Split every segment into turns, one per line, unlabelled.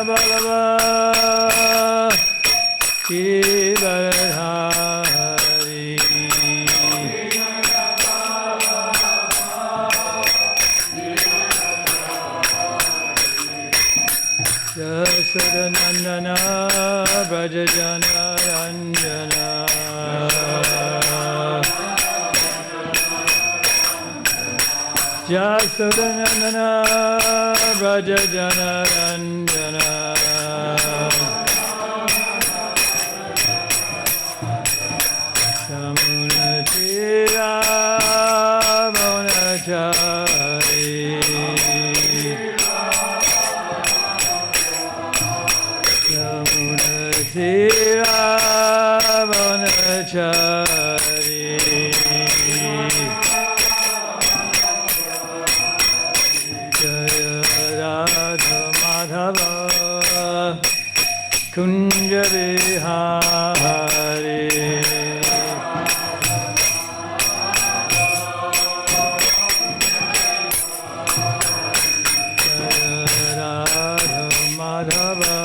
Balava Giridharadhari Jasodanandana Brajajana Ranjana Jasodanandana Brajajana Ranjana Samunatira Bonachari Samunatira Bonachari Madhava Kunja Vihari Radha Madhava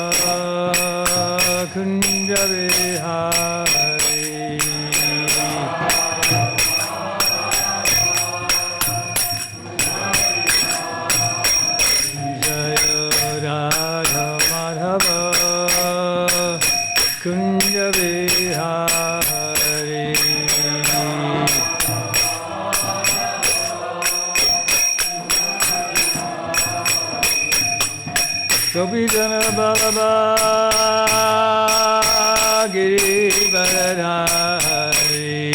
Kunja Vihari Kunja Vihari Gopijana Balaba Giridharadhari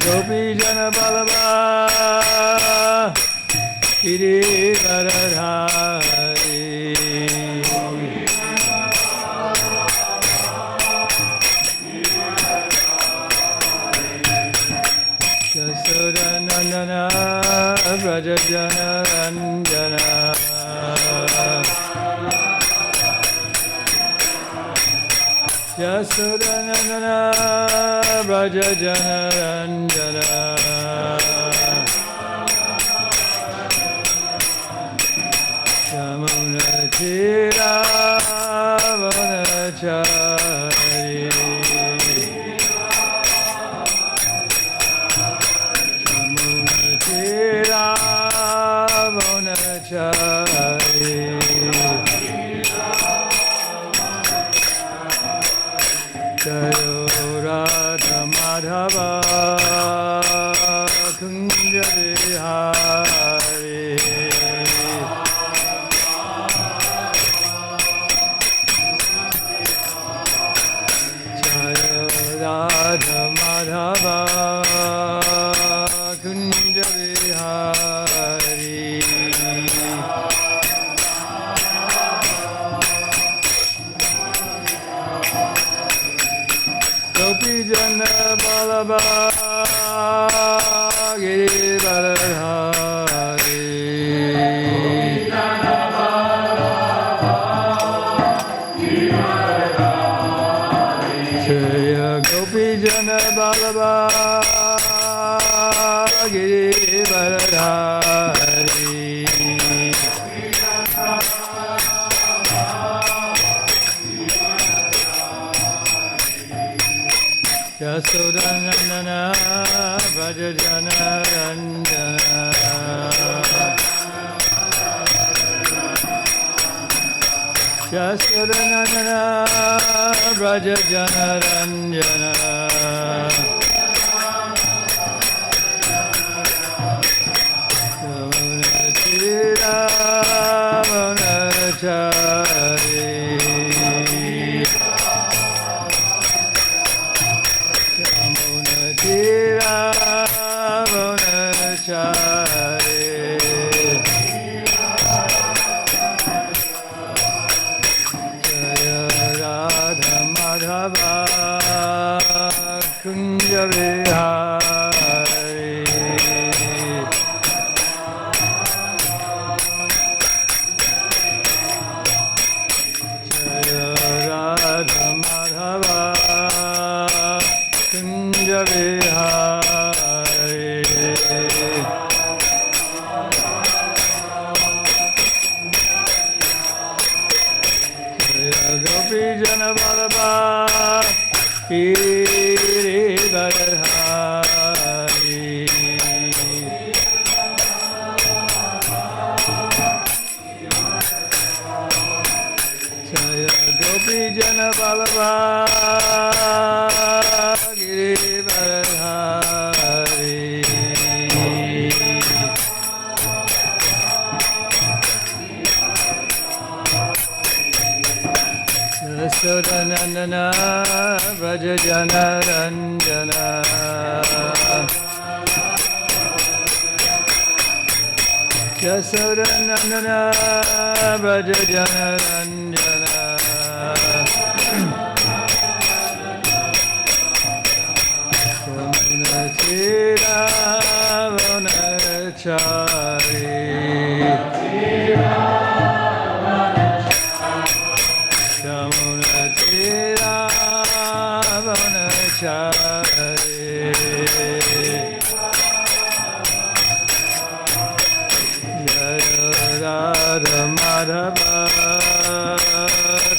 Gopijana Balaba Giridharadhari Jasodanandana Brajajana Ranjana Jasodanandana Brajajana Ranjana Yamunatira Vanachari Yamunatira Vanachari Jayo Radha Madhava Kunja Vihari Radha Madhava Kunja Vihari Gopijana Balaba Giridharadhari Jaya Gopijana Balaba Giridharadhari Jasodanandana Brajajana Ranjana Jasodanandana Brajajana Ranjana Yamunatira Vanachari Yamunatira Vanachari Jaya Radha Madhava Kunja Vihari Giridharadhari. Jaya Gopi Jana Vallabha Giridharadhari. Yasodanandana Vraja Jana Ranjana. Yasodanandana Vraja Jana Ranjana. Yamunatira Vanachari. Yamunatira Vanachari. Jaya Radha Madhava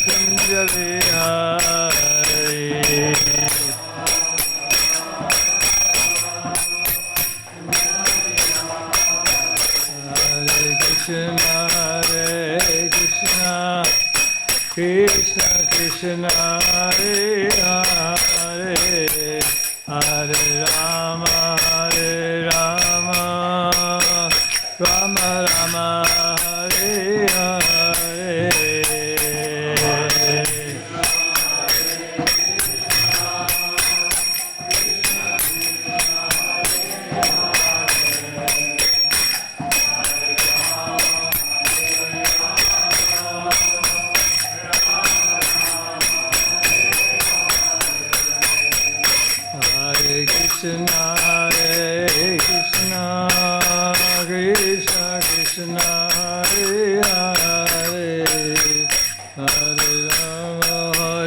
Kunja Vihari. Hare Krishna, Krishna Krishna, Hare Hare, Hare Rama, Rama Rama, Hare Hare. Hare Krishna, Krishna Krishna, Hare Hare, Hare Rama,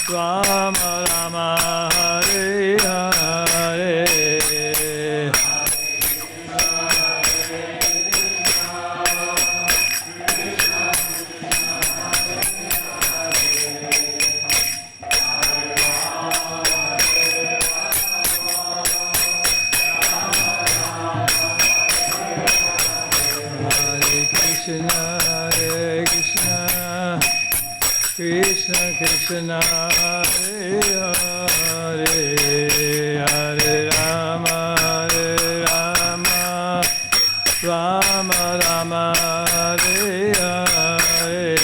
Rama Rama, Hare Hare. Krishna Krishna, Hare Hare, Hare Rama, Rama Rama, Hare Hare.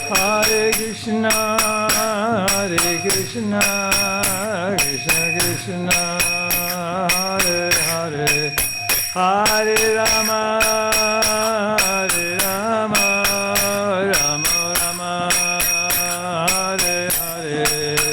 Hare Krishna, Krishna Krishna, Hare Hare, Hare Rama, Rama Rama, Hare Hare.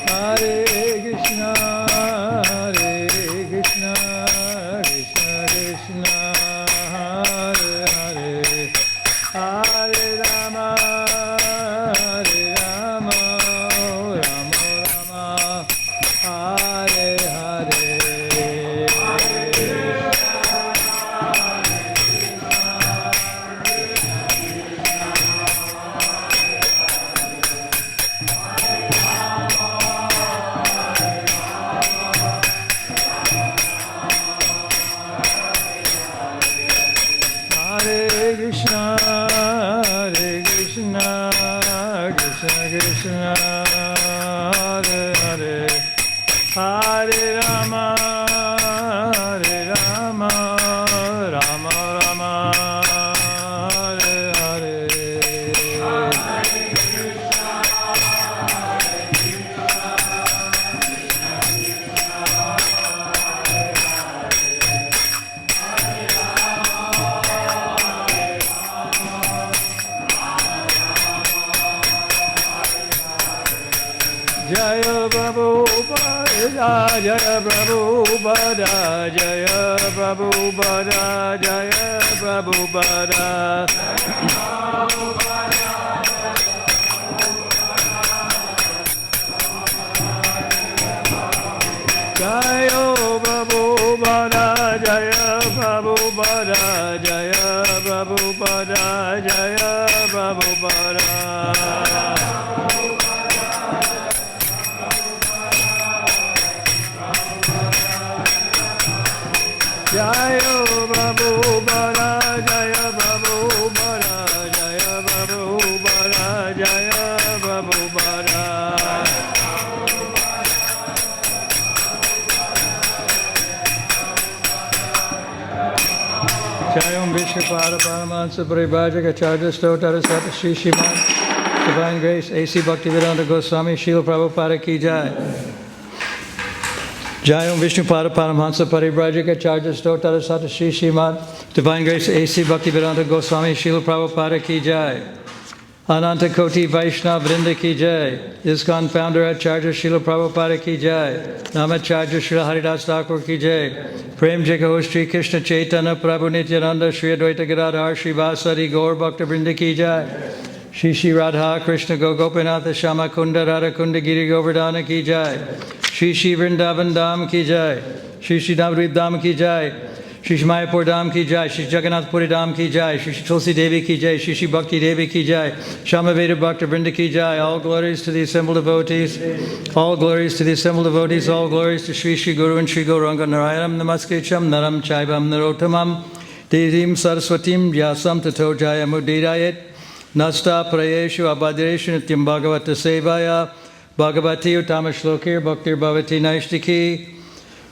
Hare Krishna, Krishna Krishna, Hare Hare, Hare Rama, Rama Rama, Hare Hare. Hare Krishna, Krishna Krishna, Hare Hare, Hare Rama, Rama Rama, Hare Hare. Hare Jaya Prabhupada, Jaya Prabhupada, Jaya Prabhupada. Jaya Prabhupada, Jaya Prabhupada, Jaya Prabhupada, Jaya Prabhupada. Jaya Prabhupada, Jaya Prabhupada, Jaya Prabhupada, Jaya Prabhupada. Jayam Vishnupada Paramahansa Paribhajaka Acharya Stotara Sata Shri Srimad Divine Grace A.C. Bhaktivedanta Goswami Srila Prabhupada Ki Jai. Jayam Vishnupada Paramahansa Parivrajaka Acharya Stotara Sata Shri Srimad Divine Grace A.C. Bhaktivedanta Goswami Srila Prabhupada Ki Jai. Ananta Koti Vaishnava Vrinda Ki Jai. ISKCON Founder Acharya Srila Prabhupada Ki Jai. Namacharya Srila Haridas Thakur Ki Jai. Prem Jagaho Shri Krishna Chaitanya Prabhu Nityananda Shri Advaita Gadadhar Shri Vasari Gaur Bhakta Vrinda Ki Jai. Shri Shri Radha Krishna Gopinath Shama Kunda Radha Kunda Giri Govardhana Ki Jai. Shri Shri Vrindavan Dham Ki Jai. Shri Shri Navadvip Dham Ki Jai. Shri Shri Mayapur Dham Ki Jai. Shri Jagannath Puri Dham Ki Jai. Shri Shri Tulsi Devi Ki Jai. Shri Shri Bhakti Devi Ki Jai. Shamaveda Bhakta Vrinda Ki Jai. All glories to the assembled devotees. All glories to the assembled devotees. All glories to Shri Shri Guru and Shri Gauranga Narayanam Namaskritam Naram Chaivam Narottamam Devim Saraswatim Vyasam Tato Jayamudidayet Nasta Prayeshu Abhadreshu Nityam Bhagavata Sevaya Bhagavati Uttama Shlokir Bhaktir Bhavati Naishtiki.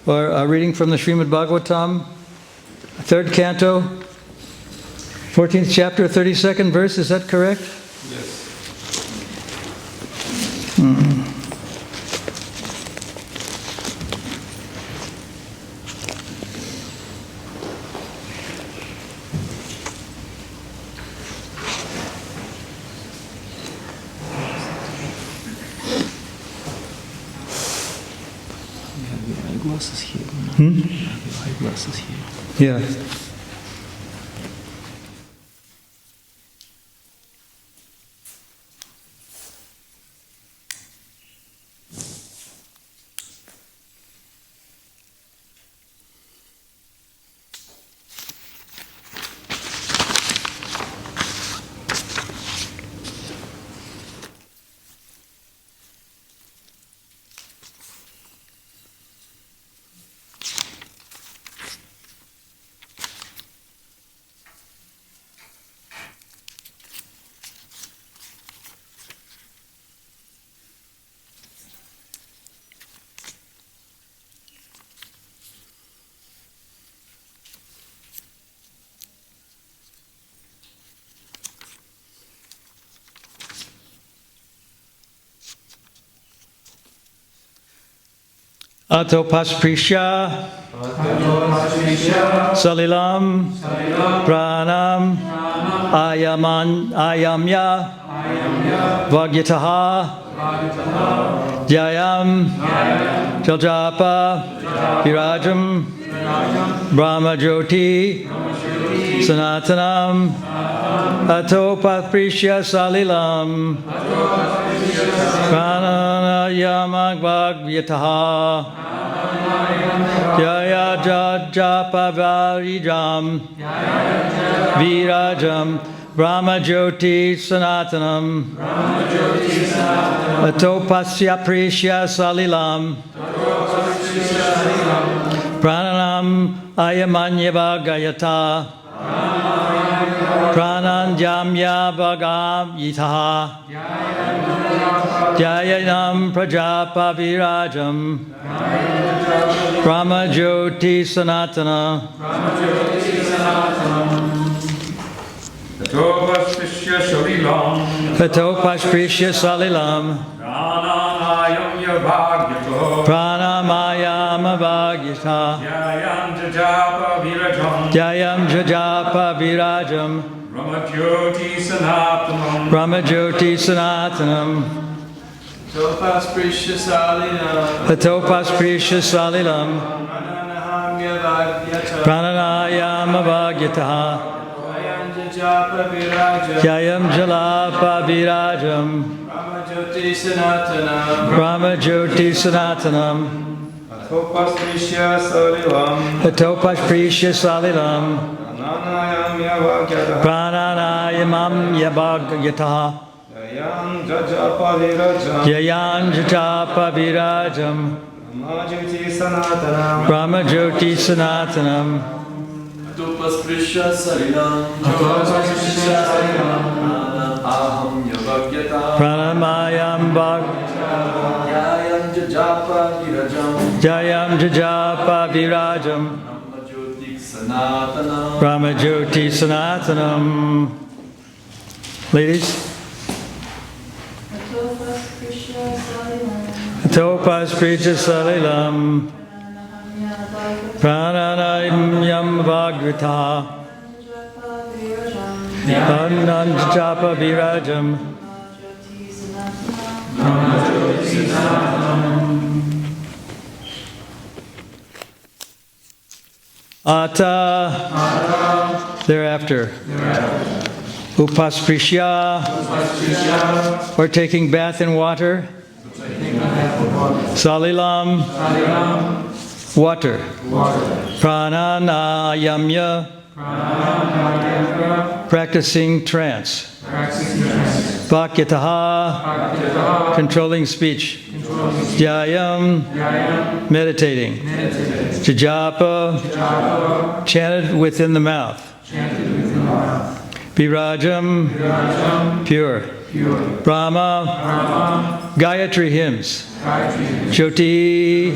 Or a reading from the Srimad Bhagavatam, 3rd canto, 14th chapter, 32nd verse. Is that correct?
Yes. Eyeglasses here. Eyeglasses here.
Yeah. Ato Pasprisha Salilam Pranam Ayamya Vagyataha Jayam Jaljapa Virajam Brahma Jyoti Sanatanam Ato Pasprisha Salilam Pranayama Vagyataha Jaya Japa Varijam Virajam Brahma Jyoti Sanatanam Atopasya Prishya Salilam Pranam Ayamanyava Gayata Prananjamya Bhagam Yitaha Jayanam Prajapa Virajam Brahma Jyoti Sanatana
Atopasprishya Salilam
Atopasprishya Salilam Pranamayama Bhagyata
Jayam Jajapa Virajam
Jayam Jajapa Virajam
Brahma Jyoti Sanatanam
Brahma Jyoti Sanatanam
Topas Precious Alina,
Atopas Prisha Salilam,
Prananahamyavagyata,
Prananayam Avagyataha,
Japa Viraja,
Yayam Jalapa Virajam,
Ramajoti Sanatana,
Brahma Jyoti Sanatanam,
Topas Precious Alilam,
Atopas Prisha Salilam,
Prananahamyavagyata,
Prananayamam Yavagyataha,
Yam Japa Viraja,
Yayan Jatapa Virajam,
Ramajoti Sanatana,
Brahma Jyoti Sanatanam,
Topas Precious Alilam, Topas Precious Alilam, Aham
Pranamayam Bhag,
Yayam Japa Virajam,
Jayam Jajapa Virajam,
Ramajoti Sanatana.
Brahma Jyoti Sanatanam. Ladies, Topas Prisha Salilam, Prananayam Vagrita, Anandjapa Virajam, Ata, thereafter. Upasprisya, or taking bath in water. Salilam, water. Prananayamya, practicing trance. Vakyataha, controlling speech. Dhyayam, meditating. Jajapa, chanted within the mouth. Virajam, pure. Brahma, Gayatri hymns. Jyoti,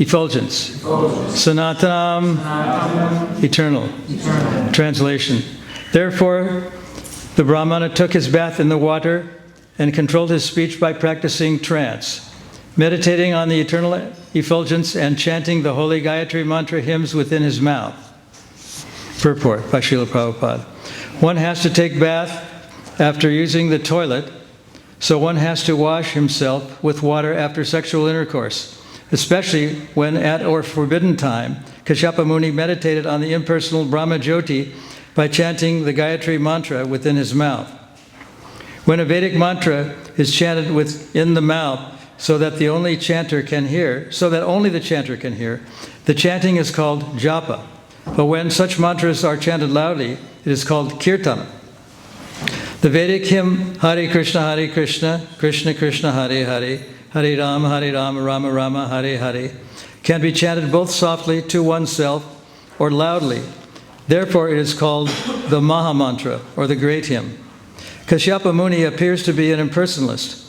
effulgence. Sanatanam, eternal. Translation. Therefore, the Brahmana took his bath in the water and controlled his speech by practicing trance, meditating on the eternal effulgence and chanting the holy Gayatri mantra hymns within his mouth. Purport by Srila Prabhupada. One has to take bath after using the toilet, so one has to wash himself with water after sexual intercourse, especially when at or forbidden time, Kashyapa Muni meditated on the impersonal Brahma Jyoti by chanting the Gayatri mantra within his mouth. When a Vedic mantra is chanted within the mouth so that only the chanter can hear, the chanting is called japa. But when such mantras are chanted loudly, it is called kirtana. The Vedic hymn Hare Krishna, Krishna Krishna, Hare Hare, Hare Rama, Rama Rama, Hare Hare, can be chanted both softly to oneself or loudly. Therefore, it is called the Maha Mantra, or the Great Hymn. Kashyapa Muni appears to be an impersonalist.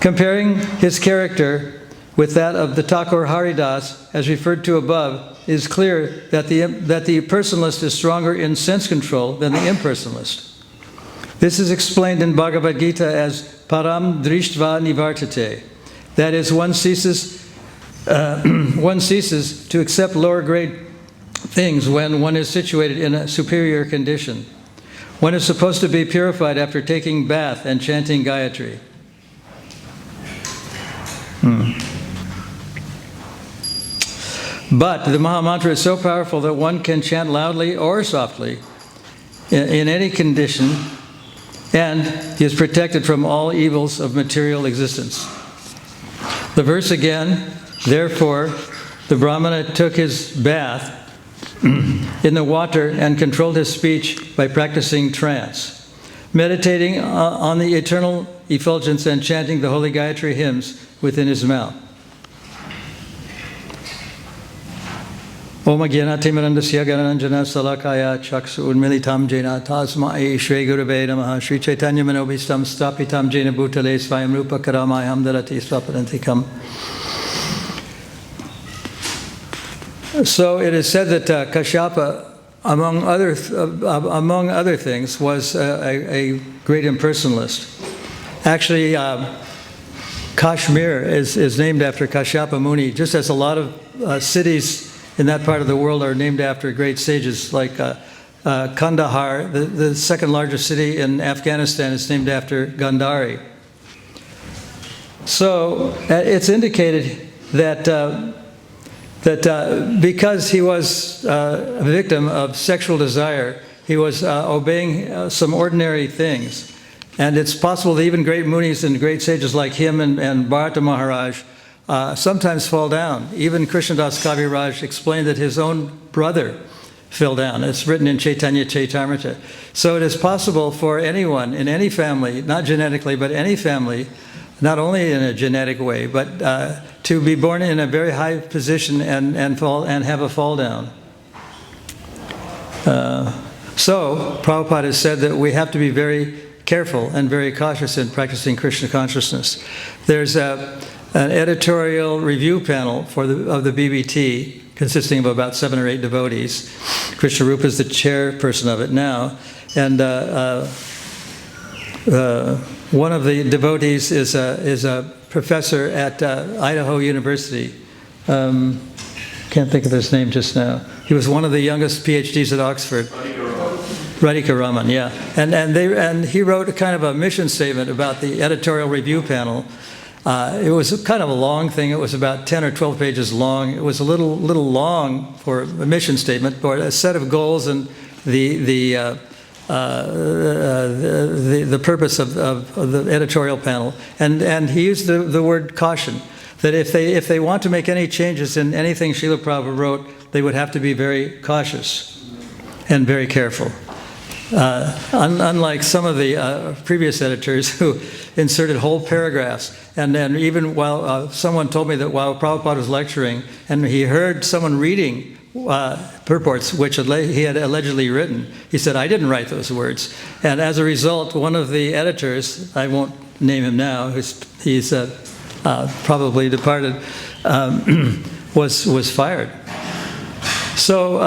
Comparing his character with that of the Thakur Haridas, as referred to above, it is clear that the personalist is stronger in sense control than the impersonalist. This is explained in Bhagavad Gita as param drishtva nivartate. That is, one ceases to accept lower grade things when one is situated in a superior condition. One is supposed to be purified after taking bath and chanting Gayatri. But the Maha Mantra is so powerful that one can chant loudly or softly in any condition and is protected from all evils of material existence. The verse again, therefore, the Brahmana took his bath in the water and controlled his speech by practicing trance, meditating on the eternal effulgence and chanting the holy Gayatri hymns within his mouth. Om Jnanatimirandasya Garananjana Salakaya Chaksu Unmilitam Jena Tasmai Shri Gurave Namaha Shri Chaitanya Manobhistam Stapitam Jena Bhutale Svayam Rupa Karamayam Darati Swapadantikam. So it is said that Kashyapa, among other things, was a great impersonalist. Actually, Kashmir is named after Kashyapa Muni, just as a lot of cities in that part of the world are named after great sages, like Kandahar, the second largest city in Afghanistan, is named after Gandhari. So it's indicated that because he was a victim of sexual desire, he was obeying some ordinary things. And it's possible that even great munis and great sages like him and Bharata Maharaj sometimes fall down. Even Krishnadas Kaviraj explained that his own brother fell down. It's written in Chaitanya Chaitamrita. So it is possible for anyone in any family, not genetically, but any family, not only in a genetic way, but to be born in a very high position and fall and have a fall down. So Prabhupada has said that we have to be very careful and very cautious in practicing Krishna consciousness. There's an editorial review panel of the BBT consisting of about 7 or 8 devotees. Krishna Rupa is the chairperson of it now, and one of the devotees is a professor at Idaho University. Can't think of his name just now. He was one of the youngest PhDs at Oxford. Radhika Raman, yeah. And he wrote a kind of a mission statement about the editorial review panel. It was kind of a long thing. It was about 10 or 12 pages long. It was a little long for a mission statement, but a set of goals and the purpose of the editorial panel. And he used the word caution, that if they want to make any changes in anything Srila Prabhupada wrote, they would have to be very cautious and very careful. Unlike some of the previous editors who inserted whole paragraphs. And then even while someone told me that while Prabhupada was lecturing and he heard someone reading purports which he had allegedly written, he said, I didn't write those words. And as a result, one of the editors, I won't name him now, he's probably departed, was fired. So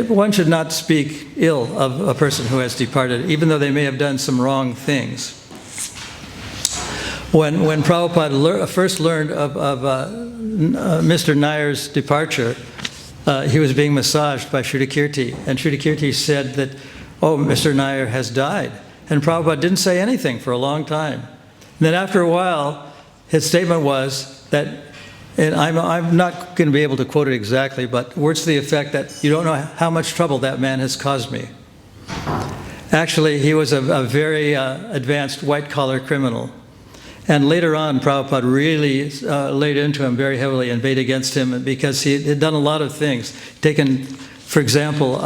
one should not speak ill of a person who has departed, even though they may have done some wrong things. When Prabhupada first learned of Mr. Nair's departure, he was being massaged by Shrudakirti, and Shrudakirti said that, oh, Mr. Nair has died. And Prabhupada didn't say anything for a long time. And then after a while, his statement was that, and I'm not going to be able to quote it exactly, but words to the effect that you don't know how much trouble that man has caused me. Actually, he was a very advanced white-collar criminal. And later on, Prabhupada really laid into him very heavily and weighed against him because he had done a lot of things. Taken, for example,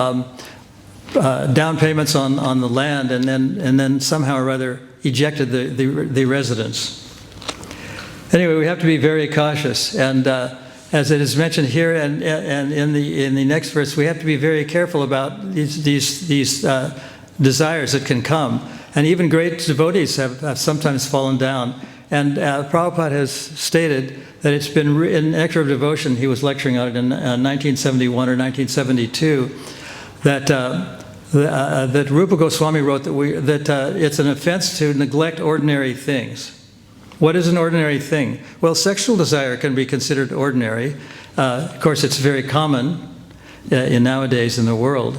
down payments on the land and then somehow or other ejected the residents. Anyway, we have to be very cautious, and as it is mentioned here and in the next verse, we have to be very careful about these desires that can come. And even great devotees have sometimes fallen down. And Prabhupada has stated that it's been in Nectar of Devotion, he was lecturing on it in 1971 or 1972, that Rupa Goswami wrote that it's an offense to neglect ordinary things. What is an ordinary thing? Well, sexual desire can be considered ordinary. Of course, it's very common nowadays in the world,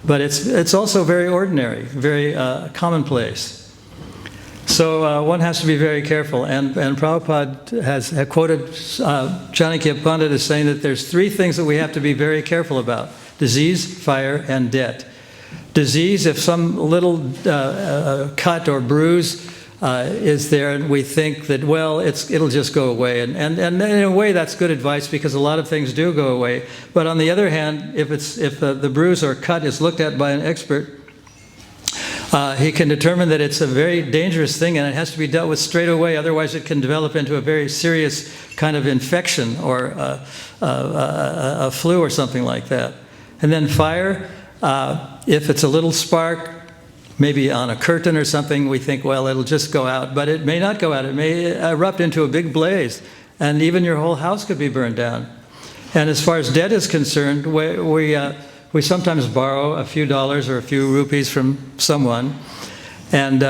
but it's also very ordinary, very commonplace. So one has to be very careful. And Prabhupada has quoted Chanakya Pandit as saying that there's 3 things that we have to be very careful about: disease, fire, and debt. Disease, if some little cut or bruise is there, and we think that, well, it'll just go away. And in a way, that's good advice because a lot of things do go away. But on the other hand, if the bruise or cut is looked at by an expert, he can determine that it's a very dangerous thing and it has to be dealt with straight away. Otherwise, it can develop into a very serious kind of infection or a flu or something like that. And then fire, if it's a little spark, maybe on a curtain or something, we think, well, it'll just go out. But it may not go out. It may erupt into a big blaze, and even your whole house could be burned down. And as far as debt is concerned, we sometimes borrow a few dollars or a few rupees from someone and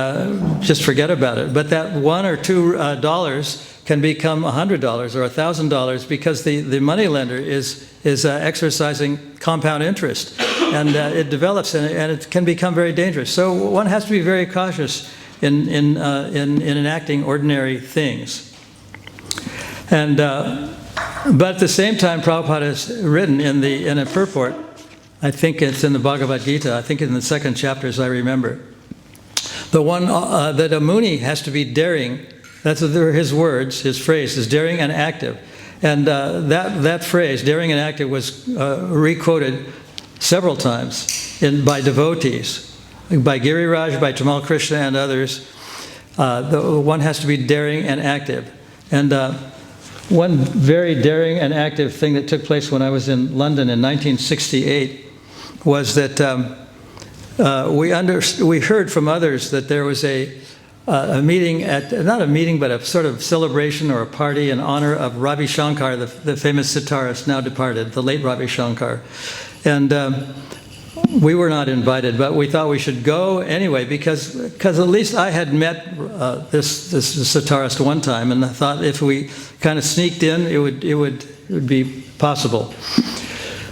just forget about it. But that $1 or $2 can become $100 or $1,000 because the money lender is exercising compound interest. And it develops and it can become very dangerous. So one has to be very cautious in enacting ordinary things. And, but at the same time, Prabhupada has written in a purport, I think it's in the Bhagavad Gita, I think in the second chapter as I remember, the one that a Muni has to be daring, that's his words, his phrase is daring and active. And that phrase, daring and active, was re-quoted several times by devotees, by Giriraj, by Tamal Krishna and others. One has to be daring and active. And one very daring and active thing that took place when I was in London in 1968 was that we heard from others that there was a meeting not a meeting, but a sort of celebration or a party in honor of Ravi Shankar, the famous sitarist, now departed, the late Ravi Shankar. And we were not invited, but we thought we should go anyway because at least I had met this sitarist one time, and I thought if we kind of sneaked in, it would be possible.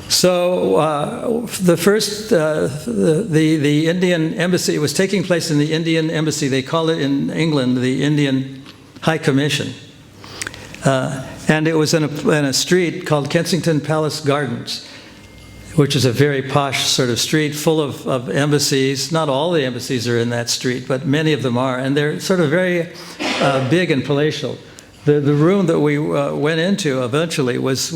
So the first, the Indian embassy, it was taking place in the Indian embassy. They call it in England the Indian High Commission. And it was in a street called Kensington Palace Gardens, which is a very posh sort of street full of embassies. Not all the embassies are in that street, but many of them are. And they're sort of very big and palatial. The room that we went into eventually was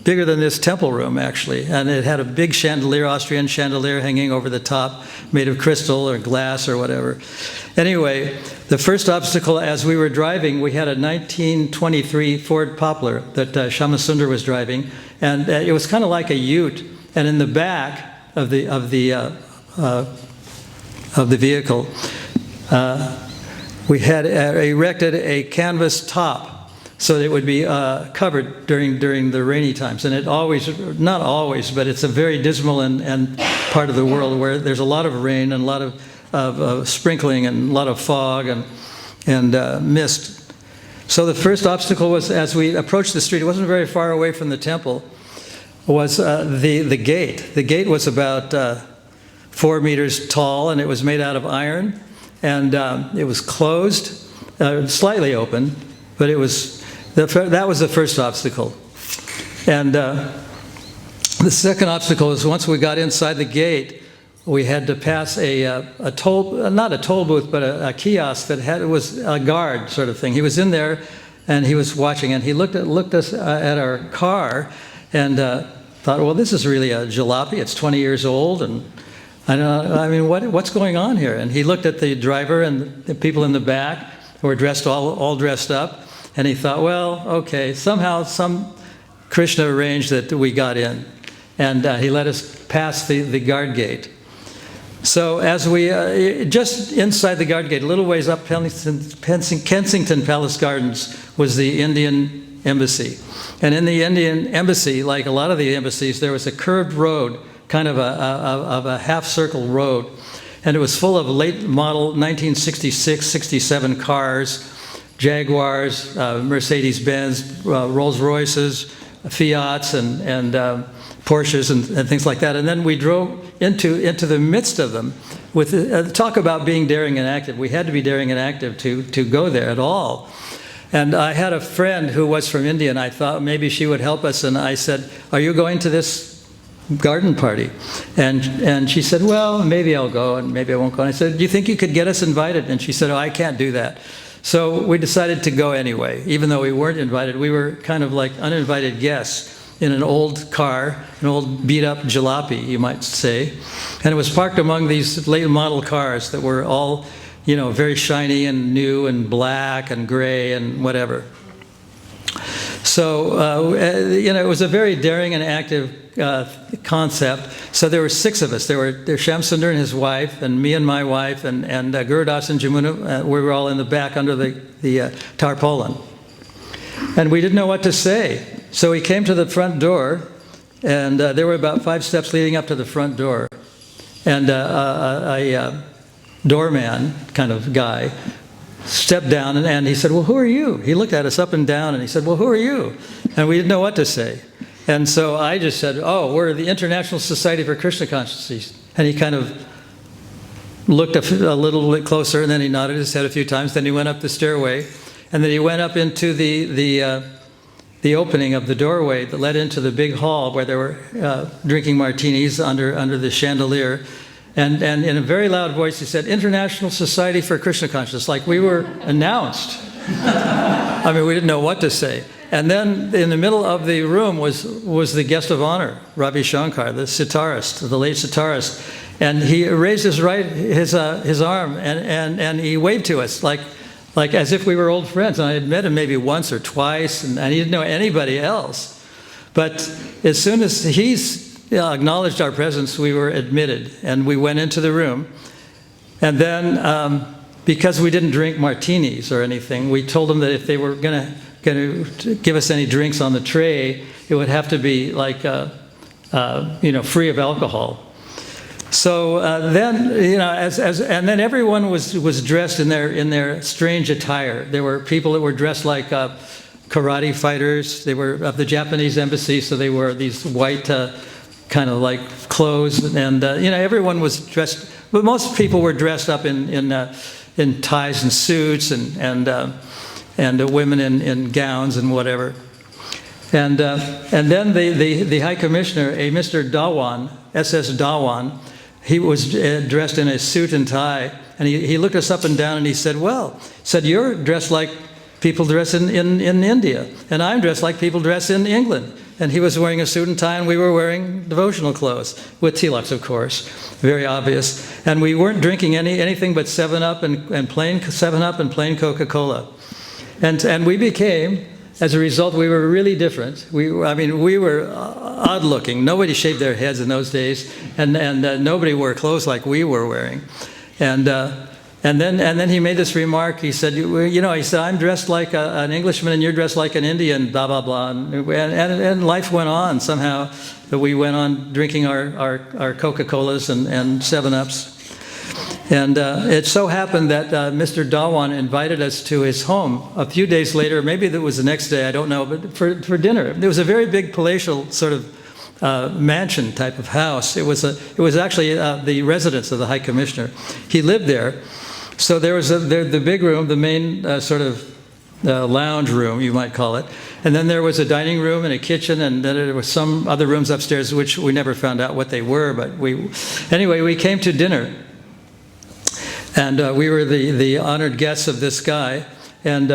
bigger than this temple room, actually. And it had a big chandelier, Austrian chandelier, hanging over the top, made of crystal or glass or whatever. Anyway, the first obstacle as we were driving, we had a 1923 Ford Poplar that Shamasundar was driving. And it was kind of like a ute. And in the back of the vehicle, we had erected a canvas top so that it would be covered during the rainy times. And it always, not always, but it's a very dismal and part of the world where there's a lot of rain and a lot of sprinkling and a lot of fog and mist. So the first obstacle was, as we approached the street, it wasn't very far away from the temple, was the gate. The gate was about 4 meters tall, and it was made out of iron. And it was closed, slightly open, but it was that was the first obstacle. And the second obstacle was once we got inside the gate, we had to pass a toll, not a toll booth, but a kiosk that was a guard sort of thing. He was in there, and he was watching, and he looked us at our car, and thought, well, this is really a jalopy. It's 20 years old, and I mean, what's going on here? And he looked at the driver and the people in the back who were dressed all dressed up, and he thought, well, okay, somehow Krishna arranged that we got in, and he let us pass the guard gate. So as we just inside the guard gate, a little ways up Kensington Palace Gardens was the Indian embassy, and in the Indian embassy, like a lot of the embassies, there was a curved road, kind of a half-circle road. And it was full of late model 1966, 67 cars, Jaguars, Mercedes-Benz, Rolls-Royces, Fiats, and Porsches, and things like that. And then we drove into the midst of them with talk about being daring and active. We had to be daring and active to go there at all. And I had a friend who was from India, and I thought maybe she would help us. And I said, are you going to this garden party? And she said, well, maybe I'll go and maybe I won't go. And I said, do you think you could get us invited? And she said, oh, I can't do that. So we decided to go anyway. Even though we weren't invited, we were kind of like uninvited guests in an old car, an old beat-up jalopy, you might say. And it was parked among these late model cars that were all, you know, very shiny and new and black and gray and whatever. So, you know, it was a very daring and active concept. So there were 6 of us. There were Shamsundar and his wife, and me and my wife, and Gurudas and Jamuna. We were all in the back under the tarpaulin. And we didn't know what to say. So we came to the front door, and there were about 5 steps leading up to the front door. And a doorman kind of guy stepped down, and he said, well, who are you? He looked at us up and down, and he said, well, who are you? And we didn't know what to say. And so I just said, oh, we're the International Society for Krishna Consciousness. And he kind of looked a little bit closer, and then he nodded his head a few times. Then he went up the stairway, And then he went up into the opening of the doorway that led into the big hall where they were drinking martinis under the chandelier. And in a very loud voice, he said, "International Society for Krishna Consciousness," like we were announced. I mean, we didn't know what to say. And then in the middle of the room was the guest of honor, Ravi Shankar, the sitarist, the late sitarist. And he raised his arm and he waved to us like as if we were old friends. And I had met him maybe once or twice, and he didn't know anybody else. But as soon as he's acknowledged our presence, we were admitted, and we went into the room. And then, because we didn't drink martinis or anything, we told them that if they were going to give us any drinks on the tray, it would have to be like, free of alcohol. So then, and then everyone was dressed in their strange attire. There were people that were dressed like karate fighters. They were of the Japanese embassy, so they wore these white kind of like clothes, and everyone was dressed. But most people were dressed up in ties and suits, and women in gowns and whatever. And then the High Commissioner, a Mr. Dhawan, SS Dhawan, he was dressed in a suit and tie, and he looked us up and down and he said, "You're dressed like people dress in India, and I'm dressed like people dress in England." And he was wearing a suit and tie, and we were wearing devotional clothes, with tilaks, of course, very obvious. And we weren't drinking anything but 7-Up and plain 7-Up and plain Coca-Cola. And we became, as a result, we were really different. We were odd-looking. Nobody shaved their heads in those days, and nobody wore clothes like we were wearing. And then he made this remark. He said, I'm dressed like an Englishman and you're dressed like an Indian, blah, blah, blah. And life went on somehow. But we went on drinking our Coca-Colas and 7-Ups. And it so happened that Mr. Dhawan invited us to his home a few days later. Maybe it was the next day, I don't know, but for dinner. It was a very big palatial sort of mansion type of house. It was actually the residence of the High Commissioner. He lived there. So there was the big room, the main sort of lounge room, you might call it. And then there was a dining room and a kitchen, and then there were some other rooms upstairs, which we never found out what they were. But anyway, we came to dinner. And we were the honored guests of this guy. And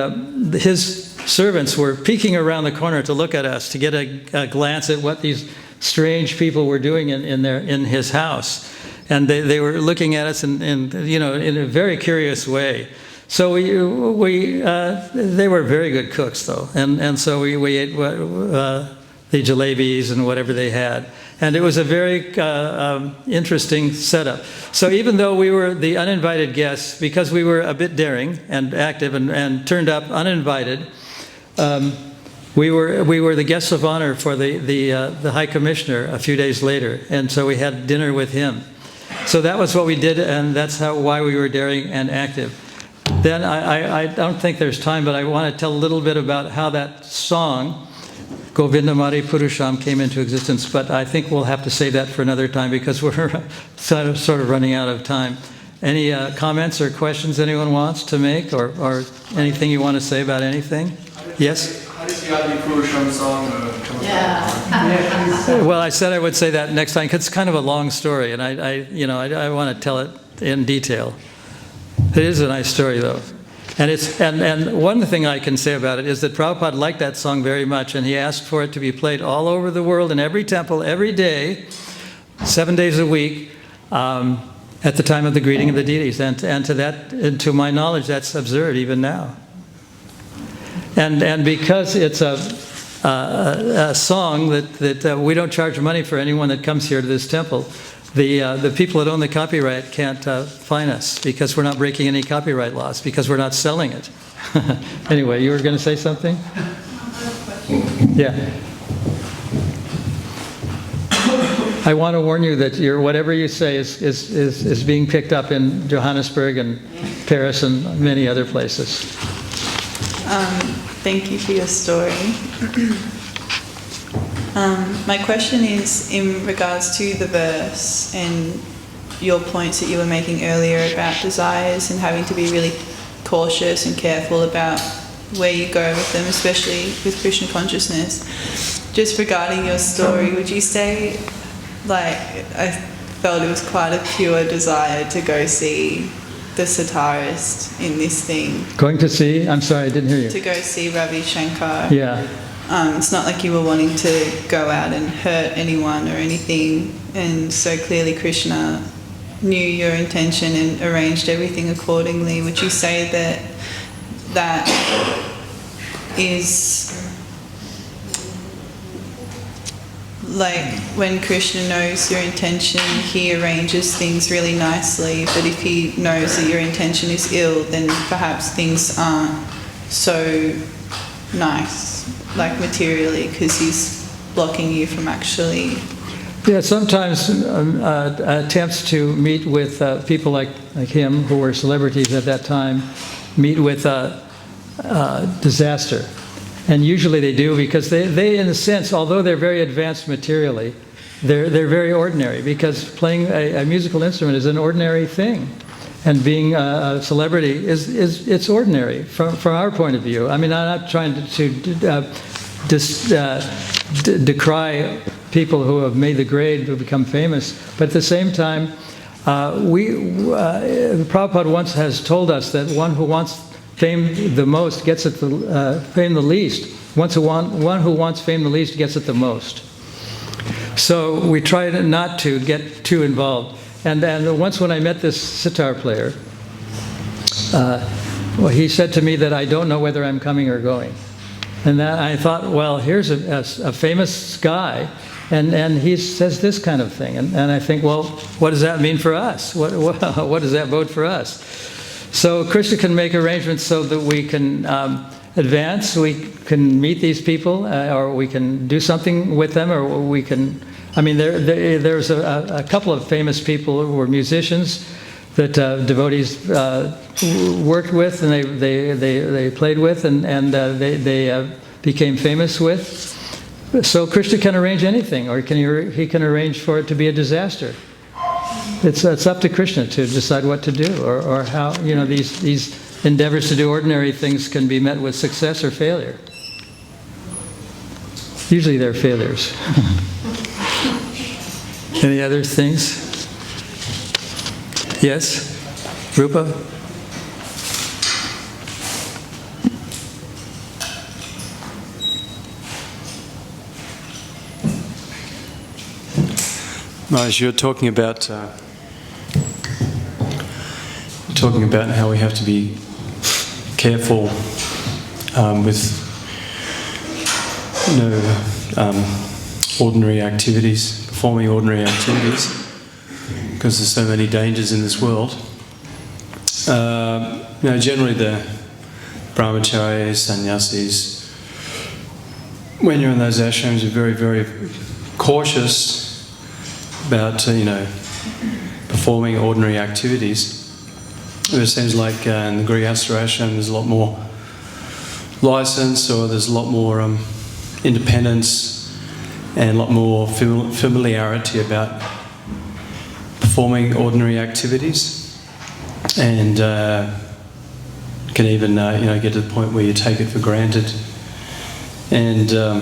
his servants were peeking around the corner to look at us, to get a glance at what these strange people were doing in his house. And they were looking at us in a very curious way. So they were very good cooks, though. And so we ate the jalebis and whatever they had. And it was a very interesting setup. So even though we were the uninvited guests, because we were a bit daring and active and turned up uninvited, we were the guests of honor for the High Commissioner a few days later. And so we had dinner with him. So that was what we did, and that's why we were daring and active. Then I don't think there's time, but I want to tell a little bit about how that song, Govindamari Purusham, came into existence. But I think we'll have to save that for another time because we're sort of running out of time. Any comments or questions anyone wants to make, or anything you want to say about anything? Yes?
How does the Adi Purusham song come about?
Well, I said I would say that next time because it's kind of a long story, and I want to tell it in detail. It is a nice story, though. And one thing I can say about it is that Prabhupada liked that song very much, and he asked for it to be played all over the world in every temple, every day, 7 days a week, at the time of the greeting of the deities. And to my knowledge, that's observed even now. And because it's a song that we don't charge money for anyone that comes here to this temple, the people that own the copyright can't fine us because we're not breaking any copyright laws, because we're not selling it. Anyway, you were going to say something? Yeah. I want to warn you that whatever you say is being picked up in Johannesburg and Paris and many other places.
Thank you for your story. My question is in regards to the verse and your points that you were making earlier about desires and having to be really cautious and careful about where you go with them, especially with Krishna consciousness. Just regarding your story, would you say, like, I felt it was quite a pure desire to go see the sitarist in this thing?
Going to see? I'm sorry, I didn't hear
To
you.
go see Ravi Shankar.
Yeah.
It's not like you were wanting to go out and hurt anyone or anything, and so clearly Krishna knew your intention and arranged everything accordingly. Would you say that that is like when Krishna knows your intention, he arranges things really nicely, but if he knows that your intention is ill, then perhaps things aren't so nice, like materially, because he's blocking you from actually...
Yeah, sometimes attempts to meet with people like him, who were celebrities at that time, meet with disaster. And usually they do, because they, in a sense, although they're very advanced materially, they're very ordinary, because playing a musical instrument is an ordinary thing. And being a celebrity it's ordinary from our point of view. I mean, I'm not trying to decry people who have made the grade to become famous, but at the same time, Prabhupada once has told us that one who wants fame the most gets it fame the least. One who wants fame the least gets it the most. So we try not to get too involved. And once when I met this sitar player, well, he said to me that I don't know whether I'm coming or going. And that I thought, well, here's a famous guy, and he says this kind of thing. And I think, well, what does that mean for us? What does that bode for us? So Krishna can make arrangements so that we can advance, we can meet these people, or we can do something with them, or we can... I mean, there's a couple of famous people who were musicians that devotees worked with, and they played with, and they became famous with. So Krishna can arrange anything, or he can arrange for it to be a disaster. It's up to Krishna to decide what to do, or how, these endeavors to do ordinary things can be met with success or failure. Usually they're failures. Any other things? Yes? Rupa?
Maharaj, you're talking about how we have to be careful with ordinary activities, performing ordinary activities, because there's so many dangers in this world. Generally the brahmacharis, sannyasis, when you're in those ashrams, you're very, very cautious about performing ordinary activities. It seems like in the Grihastha ashram there's a lot more license, or there's a lot more independence and a lot more familiarity about performing ordinary activities, and can even get to the point where you take it for granted. And I'm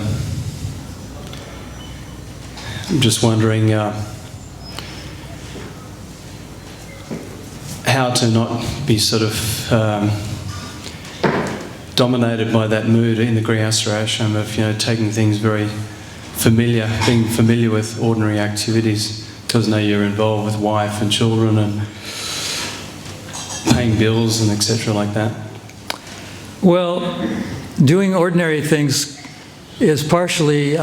just wondering how to not be sort of dominated by that mood in the Grihastha ashram of taking things very familiar, being familiar with ordinary activities, because now you're involved with wife and children and paying bills and etc. like that.
Well, doing ordinary things is partially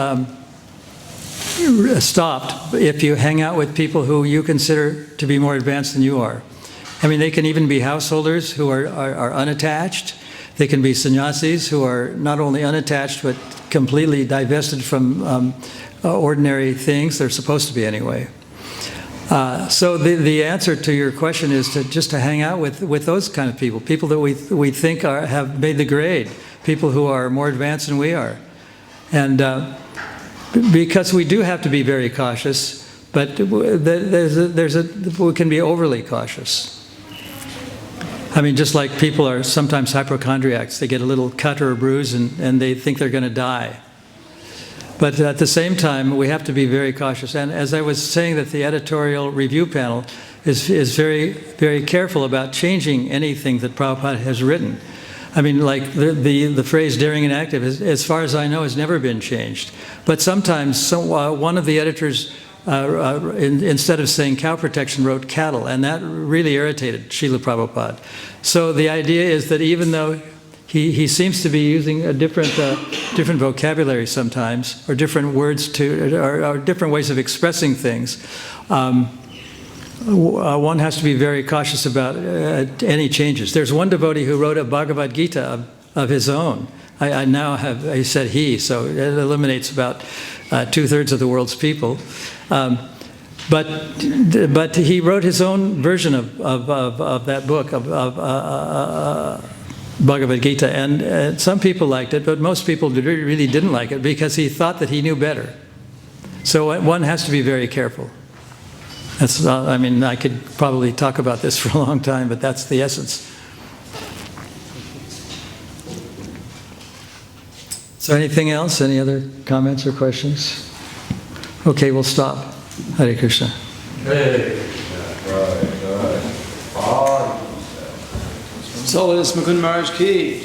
stopped if you hang out with people who you consider to be more advanced than you are. I mean, they can even be householders who are unattached. They can be sannyasis who are not only unattached but completely divested from ordinary things. They're supposed to be anyway. So the answer to your question is to hang out with those kind of people that we think have made the grade, people who are more advanced than we are. And because we do have to be very cautious, but we can be overly cautious. I mean, just like people are sometimes hypochondriacs, they get a little cut or a bruise and they think they're going to die. But at the same time, we have to be very cautious. And as I was saying, that the editorial review panel is very, very careful about changing anything that Prabhupada has written. I mean, like the phrase daring and active, as far as I know, has never been changed. But sometimes one of the editors, instead of saying cow protection, wrote cattle, and that really irritated Srila Prabhupada. So the idea is that even though he seems to be using a different vocabulary sometimes, or different words or different ways of expressing things, one has to be very cautious about any changes. There's one devotee who wrote a Bhagavad Gita of his own. I now have, I said he, so it eliminates about 2/3 of the world's people. But he wrote his own version of that book, of Bhagavad Gita, and some people liked it, but most people really didn't like it because he thought that he knew better. So one has to be very careful. That's, I mean, I could probably talk about this for a long time, but that's the essence. So anything else? Any other comments or questions? Okay, we'll stop. Hare Krishna.
Solis Mukund Maharaj ki.